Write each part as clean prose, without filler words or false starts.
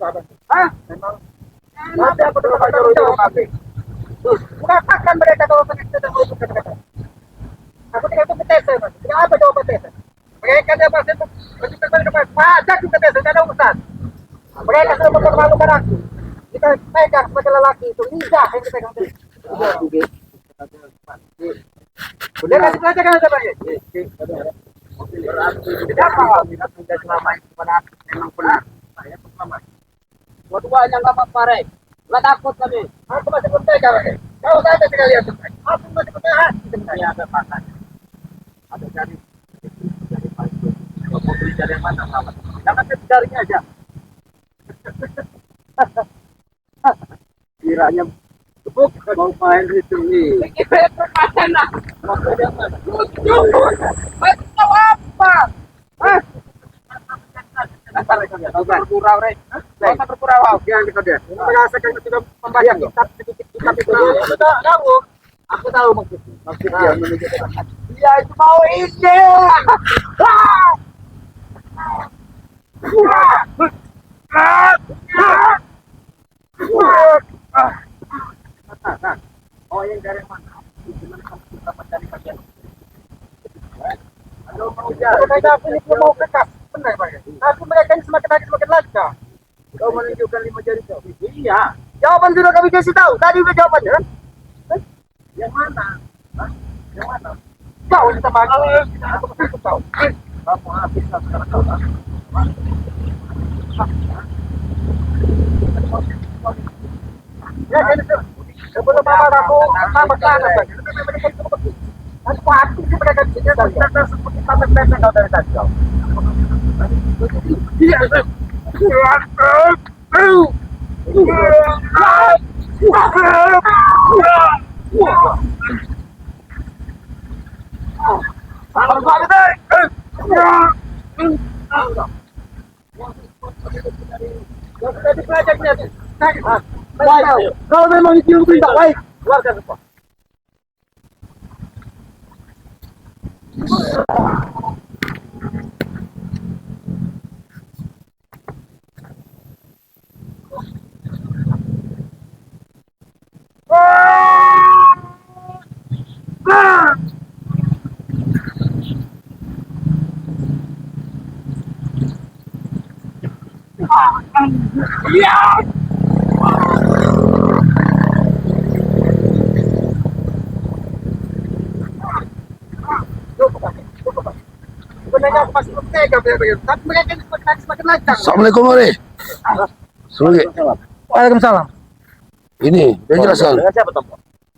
Hah? Nanti aku dulu jawab. Mengatakan mereka kalau tidak mau kata-kata. Aku tidak itu tes, Mas. Tidak apa jawaban tes. Mereka dia pasti pajak juga tes, tidak ada urusan. Mereka sudah mempermalukan aku. Kita pegang sebagai lelaki itu lidah yang kita pegang. Udah kasih pelajaran aja, Pak. Siapa? Tidak selama ini pada aku memang benar. Saya selamat. Dua-duanya nggak apa-apa, Rek. Nggak takut kami. Aku masih percaya, Rek. Kau saja tidak lihat. Aku masih percaya. Saya ada pakai. Ada dari pagi. Kalau mau beli dari mana, selamat. Jangan carinya aja. Kiranya mau main itu nih. Kita perpacaran lah. Maksudnya tahu apa? Hah? Bergurau, Rek. Jangan bergurau. Jangan kita dia. Merasakan sudah membaca kitab itu. Sudah tahu. Aku tahu maksudnya menuju ke tempat. Dia itu mau ide. Oh, yang dari mana? Gimana kamu dapat dari bagian? Aduh, mau jalan. Aku ini mau kekas. Benar, Pak. Aku mereka ini semakin hari semakin lancar. Kau menunjukkan 5 jari kau. Iya. Jawaban sudah kami kasih tahu. Tadi udah jawabannya. Yang mana? Hah? Yang mana? Kau yang tambah. Aku masih tahu. Kamu habis sekarang kau. Ya, ini sebelum mama aku sama sana saja. Aku hati sih mereka di sini dan seperti sampai kau dari tadi kau. Kalau memang itu tidak baik, keluarkan semua. Assalamualaikum, Mari. Assalamualaikum. Waalaikumsalam. Ini, dia jelaskan. Dengan siapa, Tom?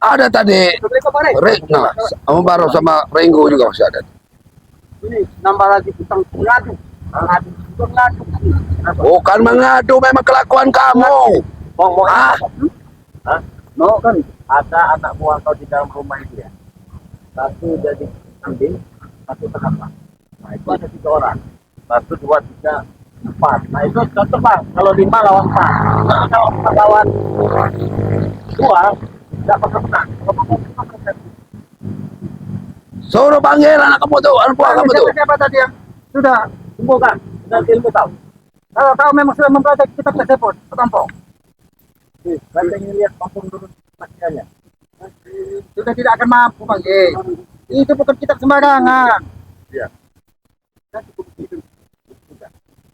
Ada tadi Retna, sama Baro sama Renggo juga masih ada. Ini nambah lagi tentang ngadu. Bukan mengadu, memang kelakuan kamu. Mau Ah, Hah? No kan ada anak buah kau di dalam rumah itu ya. Satu jadi kambing, satu ternak. Nah itu ada 3 orang. 1, 2, 3, 4. Nah itu cocok Bang. Kalau 5 lawan 4. Nah, kalau 4 lawan 2 dapat menang. suruh panggil anak kamu tuh, anak buah kamu tuh. Siapa tadi yang sudah kumpulkan? Sudah ilmu tahu. Kalau tahu memang sudah mempelajari kitab tersebut, ketampung. Saya ingin lihat kampung dulu masjidnya. Sudah tidak akan mampu Bang. Itu bukan kitab sembarangan. Iya.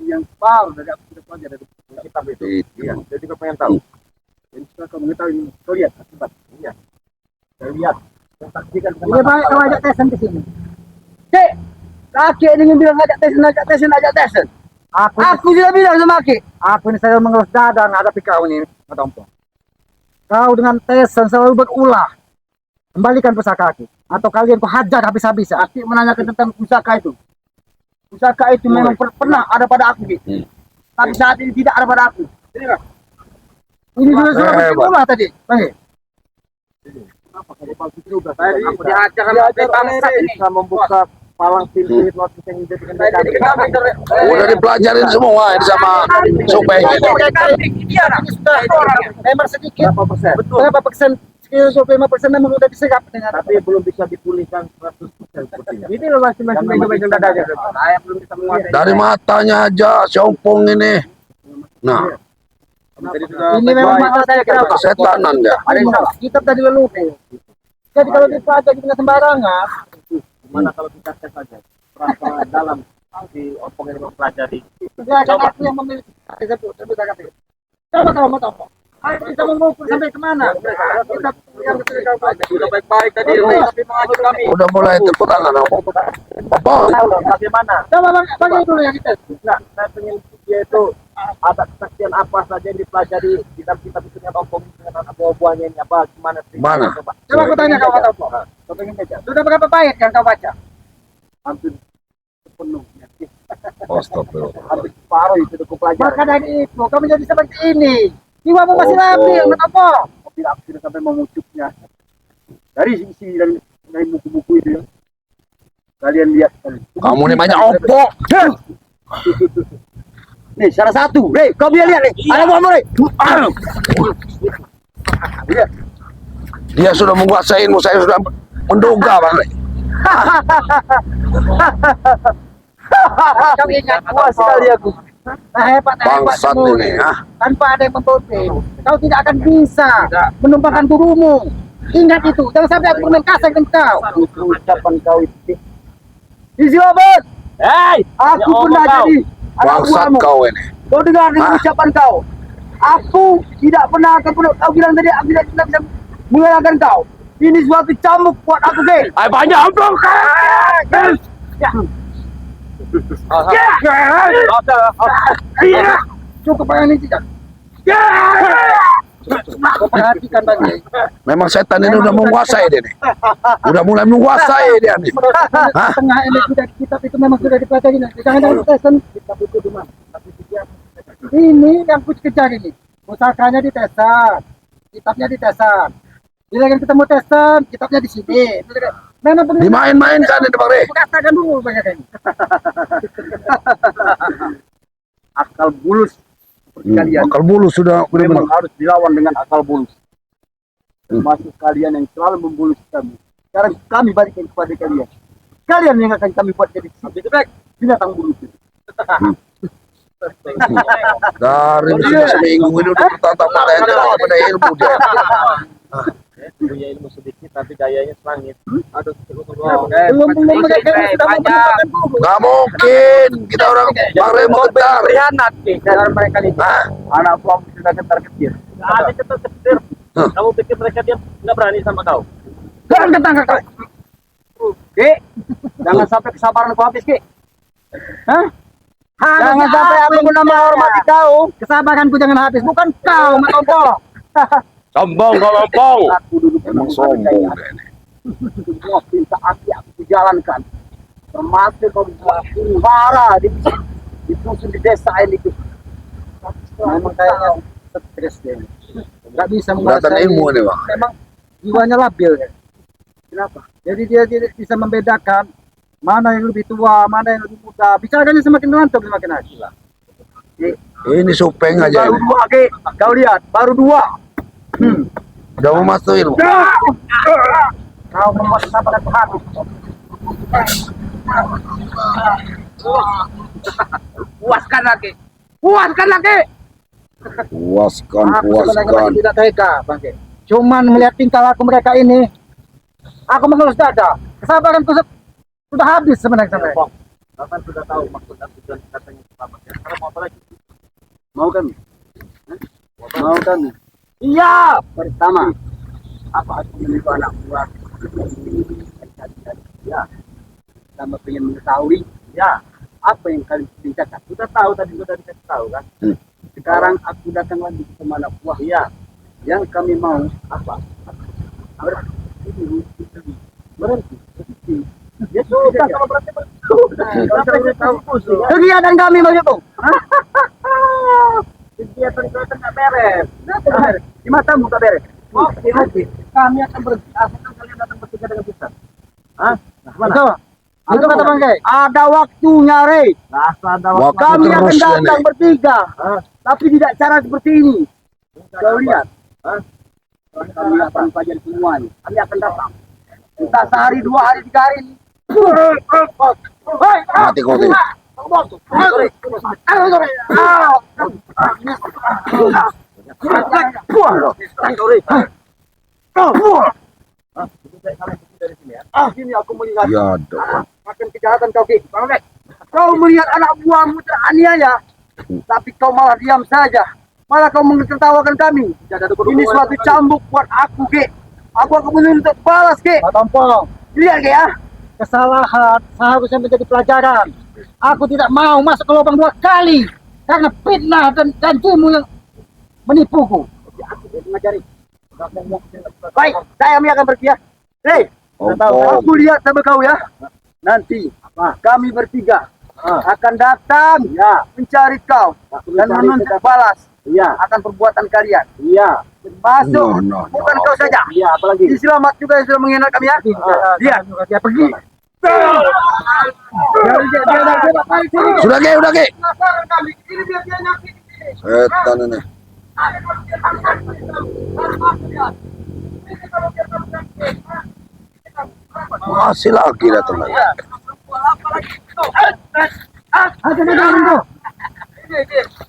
Yang baru dari aku sudah pelajari dari kitab itu. Iya. Jadi kau pengen tahu. Ini sudah kau mengetahui. Kau lihat akibat. Iya. Kau lihat. Ini baik kau ajak tesen ke sini. Cek, kakek ini bilang ajak tesen. Aku sudah bilang sama kakek. Aku ini saya mengelus dada menghadapi kau ini, Tompo. Kau dengan tesen selalu berulah. Kembalikan pusaka kaki. Atau kalian kau hajar habis-habisan. Kakek menanyakan tentang pusaka itu. Pusaka itu memang pernah ada pada aku, gitu. Tapi saat ini tidak ada pada aku. Ini sudah berulah tadi, Bang. Aku dihajar bisa membuka palang pintu hipnotis yang Udah dipelajarin semua ini sama Supeng ini. Memang sedikit. Berapa persen? Sekitar 25% memang udah diserap dengan. Tapi belum bisa dipulihkan 100%. Ini loh masih megang dadanya. Saya belum bisa menguasai. Dari matanya aja, Sompong ini. Nah, Ini memang masalah saya kenapa? Kesetanan dia. Ada yang salah. Kitab tadi leluhur. Jadi kalau dipelajari dengan sembarangan, gimana kalau kita tes saja? Berapa dalam di opong ini mempelajari? Ya, kan aku yang memiliki. Coba kalau mau tahu. Ayo kita mengukur sampai kemana? Kita yang sudah baik-baik tadi, tapi mengatur kami. Udah mulai terkurangan apa? Bagaimana? Coba bagi dulu yang kita. Nah, saya pengen dia itu ada kesaksian apa saja yang dipelajari di dalam kitab itu dengan opong dengan buah-buahnya ini apa gimana? Mana? Coba aku tanya kau kata apa? Kau pengen baca. Sudah berapa bait yang kau baca? Hampir sepenuhnya. Astagfirullah. Hampir separuh itu aku pelajari. Maka dari itu kau menjadi seperti ini. Jiwamu masih labil, kenapa? Tidak sampai memucuknya. Dari isi dari buku-buku itu ya. Kalian lihat. Kamu nih banyak opo. Nih, salah satu. Nih, kau biar lihat nih. Ada buah nih. Lihat. Dia sudah menguasaimu, saya sudah menduga bang. Kau ingat puas sekali aku. Hebat Bangsat ini, tanpa ada yang membantu, kau tidak akan bisa menumpangkan gurumu. Ingat itu, jangan sampai aku bermain kasar dengan kau. Ucapan kau itu. Isi obat. Hei, aku pernah jadi Bangsat kau ini. Kau dengar dengan ucapan kau. Aku tidak pernah akan kau bilang tadi, aku tidak bisa mengalahkan kau. Ini suatu cambuk buat aku, geng. Ay banyak opo. Cukup ini tidak. Perhatikan bagi. Memang setan ini udah menguasai dia nih. Udah mulai menguasai dia nih. Tengah ini sudah kitab itu memang sudah dipelajari. Jangan tesan kitab itu di mana? Ini yang ku kejar ini. Pusakanya ditesan, kitabnya ditesan. Bila ketemu tesan, kitabnya di sini. Memang Dimain-mainkan ini Bang Re. katakan dulu banyak ini. Akal bulus seperti kalian. Akal bulus sudah Memang benar-benar. harus dilawan dengan akal bulus. Termasuk kalian yang selalu membulus kami. Sekarang kami balikin kepada kalian. Kalian yang akan kami buat jadi binatang bulus itu. Dari seminggu ini udah bertatap pada yang pada ilmu dia. Punya ilmu sedikit tapi gayanya selangit. Aduh, Belum mereka sudah banyak. Gak mungkin kita orang Bang Re mau ketar. Berkhianat dalam mereka ini. anak buah sudah ketar-ketir. Ada ketar-ketir. Kamu pikir mereka dia nggak berani sama kau? Jangan ketangkap kau. Ki, jangan sampai kesabaran kau habis, Ki. Hah? Jangan sampai aku guna menghormati kau. Kesabaranku jangan habis, bukan kau, Matompo. Sombong kau lompong. Aku dulu Emang sombong dia ini. semua perintah aku jalankan. Termasuk kau buat para di dusun di desa ini. Memang kayaknya stres dia. Gak bisa Kelihatan ilmu ini Bang. Memang jiwanya labil ya. Kenapa? Jadi dia tidak bisa membedakan mana yang lebih tua, mana yang lebih muda. Bicaranya semakin ngantuk semakin hasil. Ini supeng aja Baru ini. dua, Ki. Kau lihat, baru dua. Udah mau masuk ilmu. Kau membuat kesabaran Tuhan. Puaskan lagi. Puaskan lagi. Puaskan, Aku sebenarnya puaskan. tidak tega, Bang Ki. Cuman melihat tingkah laku mereka ini, aku mengelus dada. Kesabaranku sudah habis sebenarnya. Bapak sudah tahu maksud dan tujuan katanya selamat ya. Sekarang mau apa lagi? Mau kami? Mau kami? Iya. Pertama, apa aku menunggu anak buah? Ya. Sama pengen mengetahui. Ya. Apa yang kalian ceritakan? Sudah tahu tadi sudah dikasih tahu kan? Sekarang aku datang lagi ke anak buah. Iya. Yang kami mau apa? Berhenti. Ya sudah, kalau berarti kegiatan kami begitu. Kegiatan kita nggak beres. Di matamu tak beres. Oh, di hati. Kami akan berhenti. Asalkan kalian datang bertiga dengan kita. Hah? Mana? Itu kata Bang Kay. Ada waktunya, Rey. Ada Waktu kami akan terus datang ini. bertiga. Tapi tidak cara seperti ini. Kau lihat. Kami akan pelajari semuanya. Kami akan datang. Entah sehari, 2 hari, 3 hari. Mati kau tuh. sorry. Dari sini ya. Sini aku melihat Ya dong. makin kejahatan kau, Ki. Bang Rek. Kau melihat anak buahmu teraniaya, tapi kau malah diam saja. Malah kau mentertawakan kami. Ini suatu cambuk buat aku, Ki. Aku akan menuntut balas, Ki. Tompong, Lihat, Ki ya. kesalahan seharusnya menjadi pelajaran. Aku tidak mau masuk ke lubang 2 kali karena fitnah dan janjimu yang menipuku. Mengajari. Baik, saya akan pergi ya. Hei, Tompong. aku lihat sama kau ya. Nanti kami bertiga akan datang mencari kau dan menuntut balas akan perbuatan kalian. Masuk, No. bukan kau saja. Apalagi? Si Selamat juga yang sudah menghina kami ya. Lihat, Dia pergi. Sudah Ki, udah Ki. Penasaran kami. Ini biar dia nyakitin ini. Setan ini. Masih lagi datang lagi.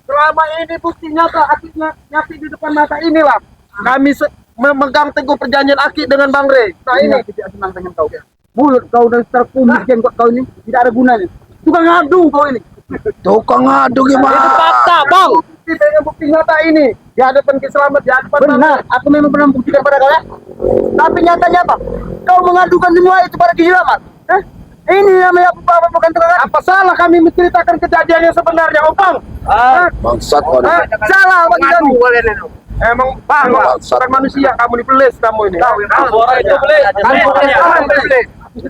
Selama ini bukti nyata Aki nyakit di depan mata inilah. Kami memegang teguh perjanjian Aki dengan Bang Rey. Nah ini tidak senang dengan kau ya. Mulut kau dan terkumis jenggot kau ini tidak ada gunanya. Tukang ngadu kau ini. Tukang ngadu gimana? Fakta bang. Kita yang bukti nyata ini di hadapan Ki Selamat, di hadapan benar. Aku memang pernah membuktikan pada kalian. Tapi nyatanya apa? Kau mengadukan semua itu pada Ki Selamat. Ini namanya apa bukan tukang ngadu. Apa salah kami menceritakan kejadian yang sebenarnya, Opang? Bangsat kau ini. Salah bagi kami. Emang bang, Bangsat. bukan manusia kamu dibelis kamu ini. Suara itu boleh. Ini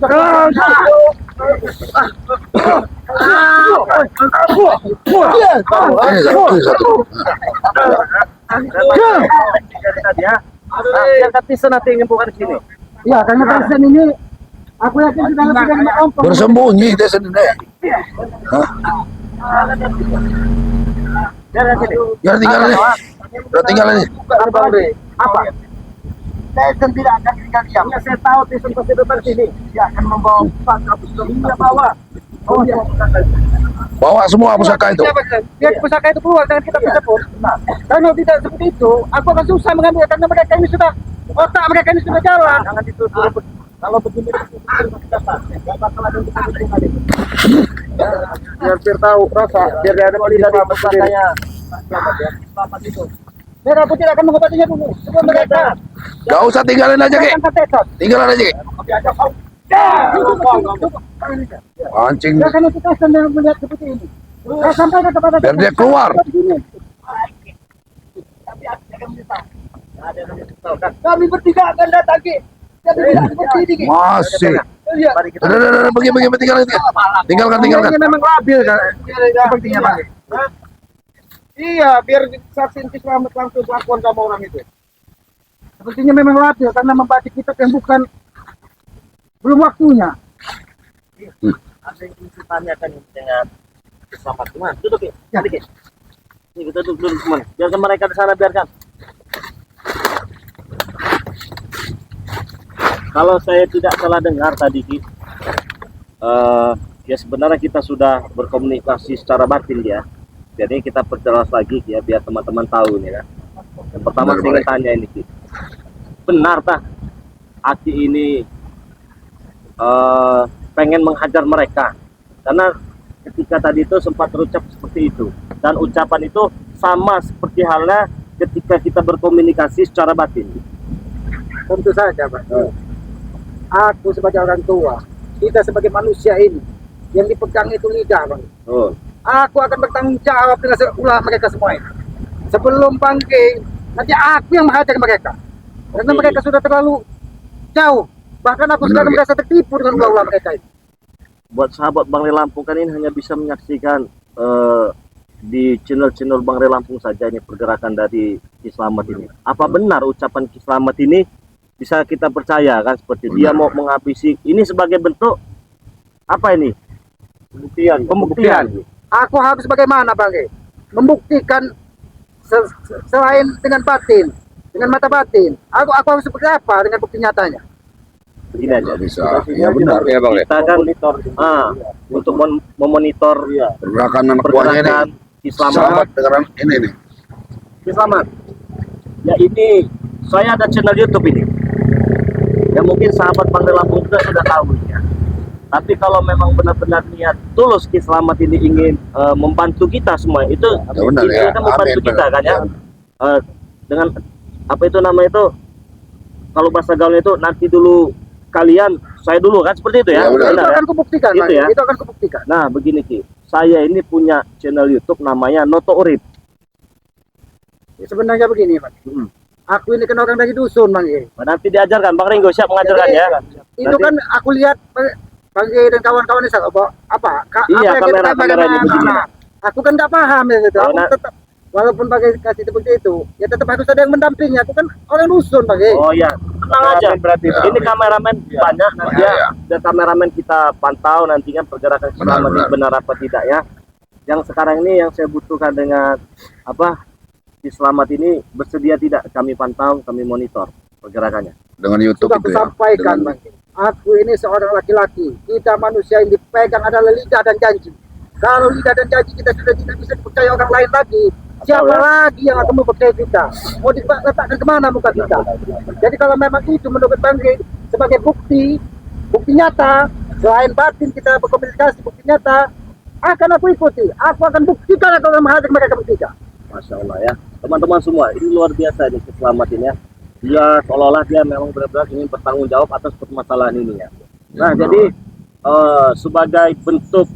satu. Yang kata nanti ingin bukan di sini. Ya, karena pasien ini aku yakin sudah lebih dari Tompong. Bersembunyi dia sendiri. Hah? Ya tinggal ini. Udah tinggal ini. Apa? Saya tidak akan tinggal diam. Ya, saya tahu Tyson pasti datang sini. Dia akan membawa dia bawa. Oh iya. Bawa semua pusaka itu. Biar pusaka itu keluar dan kita bisa pun. Kalau tidak seperti itu, aku akan susah mengambil karena mereka ini sudah otak mereka ini sudah jalan. Jangan ditutup. Kalau begini nggak bakal ada kita lagi. Biar tahu rasa, biar dia ada dari pusakanya. Selamat itu. Mereka pun tidak akan mengobatinya dulu. Sebelum mereka. Gak usah tinggalin aja Ki. Tinggalin aja Ki. Pancing. Ya, karena kita sedang melihat seperti ini. Saya sampaikan kepada Biar dia keluar. Kami bertiga akan datang Ki. Kami tidak seperti ini Ki. Masih. Iya. Udah, pergi, tinggalkan. Tinggalkan. Ini memang labil kan. Sepertinya Pak. Iya, biar saksi Ki Selamat langsung lakukan sama orang itu. Sepertinya memang labil karena membaca kitab yang bukan belum waktunya. Ada yang ingin tanyakan dengan Selamat teman. Duduk Ki. Ini kita duduk teman. Biarkan mereka di sana biarkan. Kalau saya tidak salah dengar tadi Ki, ya sebenarnya kita sudah berkomunikasi secara batin ya. Jadi kita perjelas lagi ya biar teman-teman tahu nih kan. Yang pertama saya ingin tanya ini Ki. Benar tak Aki ini pengen menghajar mereka? Karena ketika tadi itu sempat terucap seperti itu. Dan ucapan itu sama seperti halnya ketika kita berkomunikasi secara batin. Tentu saja, Pak. Aku sebagai orang tua, kita sebagai manusia ini, yang dipegang itu lidah, Bang. Oh. Aku akan bertanggung jawab dengan ulah mereka semua ini. Sebelum bangkit, nanti aku yang menghajar mereka. Karena mereka sudah terlalu jauh. Bahkan aku sudah merasa tertipu dengan ulah mereka ini. Buat sahabat Bang Rey Lampung kan ini hanya bisa menyaksikan di channel-channel Bang Rey Lampung saja ini pergerakan dari Ki Selamat ini. Apa benar ucapan Ki Selamat ini bisa kita percaya kan seperti dia mau menghabisi ini sebagai bentuk apa ini? Pembuktian. Aku harus bagaimana, Bang? Membuktikan selain dengan batin, dengan mata batin. Aku harus seperti apa dengan bukti nyatanya? Begini aja. Bisa. Ya benar ya Bang. Kita kan untuk memonitor Pergerakan anak buahnya ini. pergerakan Ki Selamat. Selamat dengan ini nih. Ki Selamat. Ya ini saya ada channel YouTube ini. Ya mungkin sahabat Bang Re Lampung juga sudah tahu ya. Tapi kalau memang benar-benar niat tulus Ki Slamet ini ingin membantu kita semua, itu benar, intinya ya. kan membantu Amin, kita benar. kan ya. Dengan apa itu nama itu, kalau bahasa gaulnya itu nanti dulu kalian, saya dulu kan, seperti itu ya. Ya, benar. Itu Benar, ya? akan kubuktikan, Itu Bang. ya. Itu akan kubuktikan. Nah begini Ki, saya ini punya channel YouTube namanya Noto Urip. Sebenarnya begini, Pak. Hmm. Aku ini kan orang dari dusun, Bang. Nanti diajarkan, Bang Ringo siap mengajarkan Jadi, ya. Itu Nanti- kan aku lihat Bang dan kawan-kawan ini apa? Iya, apa yang kita kamera ini begini. Nah, aku kan nggak paham ya gitu. Oh, Aku nah. tetap walaupun pakai kasih seperti itu, ya tetap harus ada yang mendampingi. Aku kan orang dusun, Bang. Oh ya, tenang aja. Berarti Ini kameramen banyak, nanti Banyak, ya. ya. Dan kameramen kita pantau nantinya pergerakan selama ini benar. benar apa tidak ya. Yang sekarang ini yang saya butuhkan dengan apa, Ki Slamet ini bersedia tidak kami pantau, kami monitor pergerakannya. Dengan YouTube Sudah itu aku ya. sampaikan, Dengan- Bang. Aku ini seorang laki-laki. Kita manusia yang dipegang adalah lidah dan janji. Kalau lidah dan janji kita sudah tidak bisa dipercaya orang lain lagi, siapa ya? lagi yang akan mempercayai kita? Mau diletakkan kemana muka kita? Jadi kalau memang itu menurut Bang Rey sebagai bukti nyata, selain batin kita berkomunikasi, bukti nyata, akan aku ikuti. Aku akan buktikan atau menghajar mereka bertiga. Masya Allah ya. Teman-teman semua, ini luar biasa nih Ki Slamet ini ya. Dia seolah-olah dia memang benar-benar ingin bertanggung jawab atas permasalahan ini ya. Nah, jadi sebagai bentuk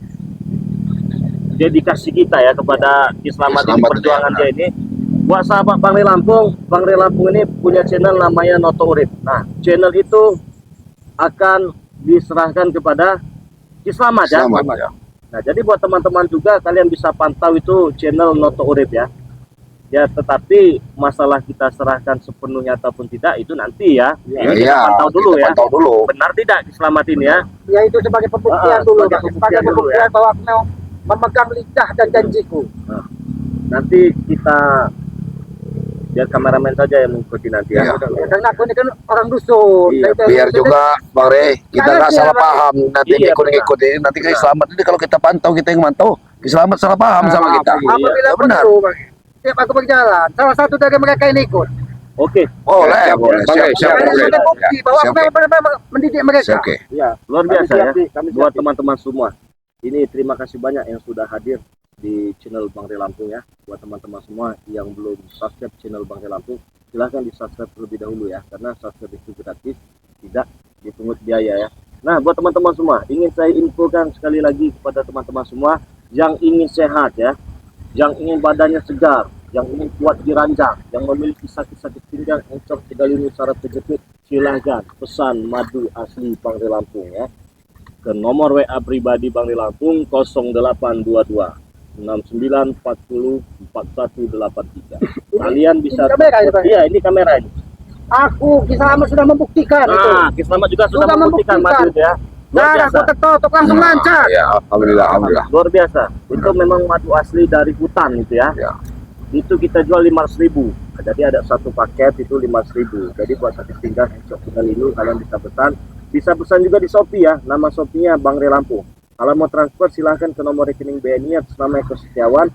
dedikasi kita ya kepada Ki Slamet ini, Slamet, perjuangan ya, dia ini, buat sahabat Bang Re Lampung, Bang Re Lampung ini punya channel namanya Noto Urip. Nah, channel itu akan diserahkan kepada Ki Slamet ya. Selamat ya. Nah, jadi buat teman-teman juga kalian bisa pantau itu channel Noto Urip ya. Ya, tetapi masalah kita serahkan sepenuhnya ataupun tidak itu nanti ya. Ini kita Iya, pantau dulu kita ya. pantau dulu. Benar tidak Ki Slamet ini ya? Ya itu sebagai pembuktian dulu, sebagai Bang. pembuktian Sebagai dulu, pembuktian bahwa aku mau memegang lidah dan janjiku. Nanti kita biar kameramen saja yang mengikuti nanti ya. Iya. Ya, karena aku ini kan orang dusun. Iya, Jadi- Biar juga Bang Rey kita Karena nggak dia, salah Bang. paham nanti Iya, ikut ini nanti Ki Slamet ini kalau kita pantau kita yang mantau Ki Slamet salah paham sama kita. Apabila Ya, benar. perlu, Bang. Tiap aku berjalan, salah satu dari mereka ini ikut. Oke, Boleh, boleh. Oke, siap, Karena oke. sudah bukti bahwa Siap, aku memang mendidik mereka. Oke. ya luar biasa Kami ya. siap, kami Buat siap. teman-teman semua. Ini terima kasih banyak yang sudah hadir di channel Bang Re Lampung ya. Buat teman-teman semua yang belum subscribe channel Bang Re Lampung, silahkan di subscribe terlebih dahulu ya, karena subscribe itu gratis, tidak dipungut biaya ya. Nah, buat teman-teman semua, ingin saya infokan sekali lagi kepada teman-teman semua yang ingin sehat ya, yang ingin badannya segar, yang ingin kuat di ranjang, yang memiliki sakit-sakit pinggang, encok, tegalinu, saraf kejepit, silahkan pesan madu asli Bang Re Lampung ya ke nomor WA pribadi Bang Re Lampung 0822 69 40 4183. Kalian bisa Ini kamera ini, Bang? iya, ini kamera ini. Aku Ki Slamet sudah membuktikan itu. Nah, Ki Slamet juga sudah Sudah membuktikan membuktikan. madu itu ya. Luar Nah, biasa. aku tertutup langsung lancar. Ya, alhamdulillah, alhamdulillah. Luar biasa. Itu memang madu asli dari hutan itu ya. Ya. Itu kita jual 500.000. Jadi ada satu paket itu 500.000. Jadi buat sakit pinggang, encok, tegalinu kalian bisa pesan. Bisa pesan juga di Shopee ya. Nama Shopee-nya Bang Re Lampung. Kalau mau transfer silahkan ke nomor rekening BNI atas nama Eko Setiawan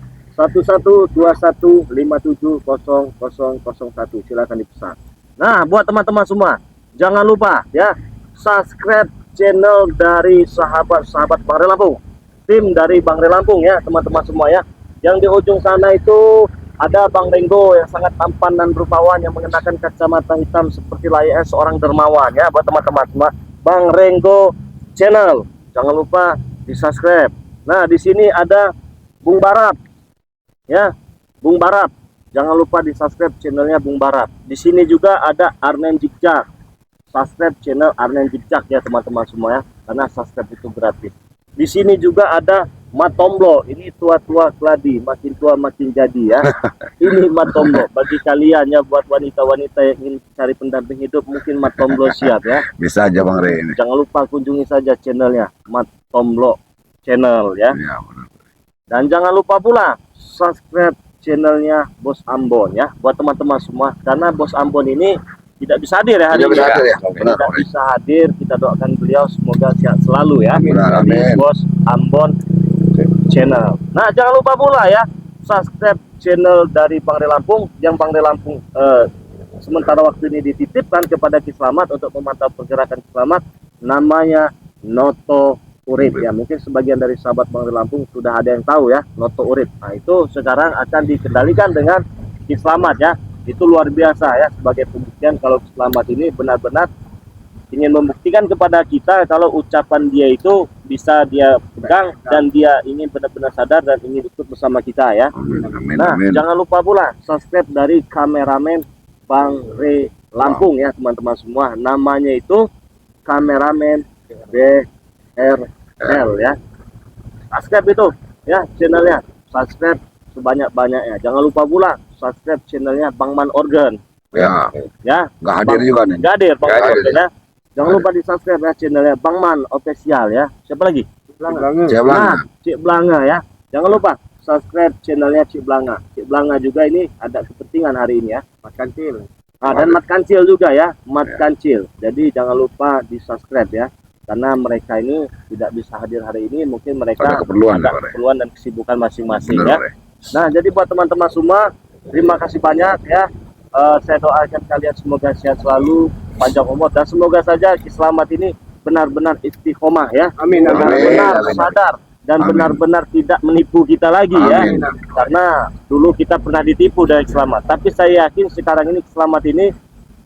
1121570001. Silahkan dipesan. Nah, buat teman-teman semua, jangan lupa ya subscribe channel dari sahabat-sahabat Bang Re Lampung, tim dari Bang Re Lampung ya teman-teman semua ya. Yang di ujung sana itu ada Bang Renggo yang sangat tampan dan rupawan yang mengenakan kacamata hitam seperti layaknya seorang dermawan ya. Buat teman-teman semua, Bang Renggo channel, jangan lupa di subscribe. Nah, di sini ada Bung Barat ya, Bung Barat, jangan lupa di subscribe channelnya Bung Barat. Di sini juga ada Arnen Jikjak, subscribe channel Arnen Jikjak ya teman-teman semua ya, karena subscribe itu gratis. Di sini juga ada Matomblo, ini tua-tua keladi, makin tua makin jadi ya. Ini Matomblo bagi kalian ya, buat wanita-wanita yang ingin cari pendamping hidup, mungkin Matomblo siap ya. Bisa aja Bang Rey ini. Jangan lupa kunjungi saja channelnya Matomblo channel ya. Ya, benar. Dan jangan lupa pula subscribe channelnya Bos Ambon ya, buat teman-teman semua, karena Bos Ambon ini tidak bisa hadir ya hari Tidak ini bisa ya. hadir ya. Benar, Tidak Bang Rey. bisa hadir, kita doakan beliau semoga sehat selalu ya. Benar, Dari amin. Bos Ambon channel. Nah, jangan lupa pula ya subscribe channel dari Bang Re Lampung, yang Bang Re Lampung sementara waktu ini dititipkan kepada Ki Slamet untuk memantau pergerakan Ki Slamet, namanya Noto Urip ya. Mungkin sebagian dari sahabat Bang Lampung sudah ada yang tahu ya, Noto Urip. Nah, itu sekarang akan dikendalikan dengan Ki Slamet ya. Itu luar biasa ya, sebagai pembuktian kalau Ki Slamet ini benar-benar ingin membuktikan kepada kita kalau ucapan dia itu bisa dia pegang dan dia ingin benar-benar sadar dan ingin ikut bersama kita ya. Amin, Nah, amin. jangan lupa pula subscribe dari kameramen Bang Re Lampung ya teman-teman semua. Namanya itu kameramen BRL ya. Subscribe itu ya channelnya. Subscribe sebanyak-banyaknya. Jangan lupa pula subscribe channelnya Bang Man Organ Ya, ya. nggak hadir juga nih. Nggak hadir Bang Nggak Man hadir. Organ ya. Jangan lupa di subscribe ya channelnya Bang Man Official ya. Siapa lagi? Saya Nah, Cik Blanga ya. Jangan lupa subscribe channelnya Cik Blanga. Cik Blanga juga ini ada kepentingan hari ini ya. Mas Kancil. Nah, dan Mat Kancil juga ya, Mat Kancil. Jadi jangan lupa di subscribe ya. Karena mereka ini tidak bisa hadir hari ini, mungkin mereka Ada keperluan, ada Pak. keperluan dan kesibukan masing-masing Benar, ya. Pak. Nah, jadi buat teman-teman semua, terima kasih banyak ya. Saya doakan kalian semoga sehat selalu, panjang umur, dan semoga saja Ki Slamet ini benar-benar istiqomah ya. Amin. Amin. Benar-benar Amin. sadar dan Amin. benar-benar tidak menipu kita lagi ya. Amin. Karena dulu kita pernah ditipu dari Ki Slamet, tapi saya yakin sekarang ini Ki Slamet ini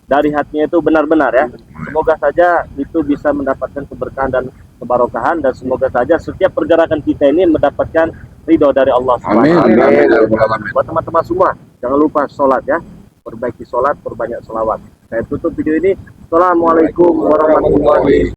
dari hatinya itu benar-benar ya. Semoga saja itu bisa mendapatkan keberkahan dan kebarokahan, dan semoga saja setiap pergerakan kita ini mendapatkan ridho dari Allah Amin. SWT. Amin. Amin. Buat teman-teman semua, jangan lupa sholat ya. Perbaiki sholat, perbanyak sholawat. Saya tutup video ini. Assalamualaikum warahmatullahi wabarakatuh.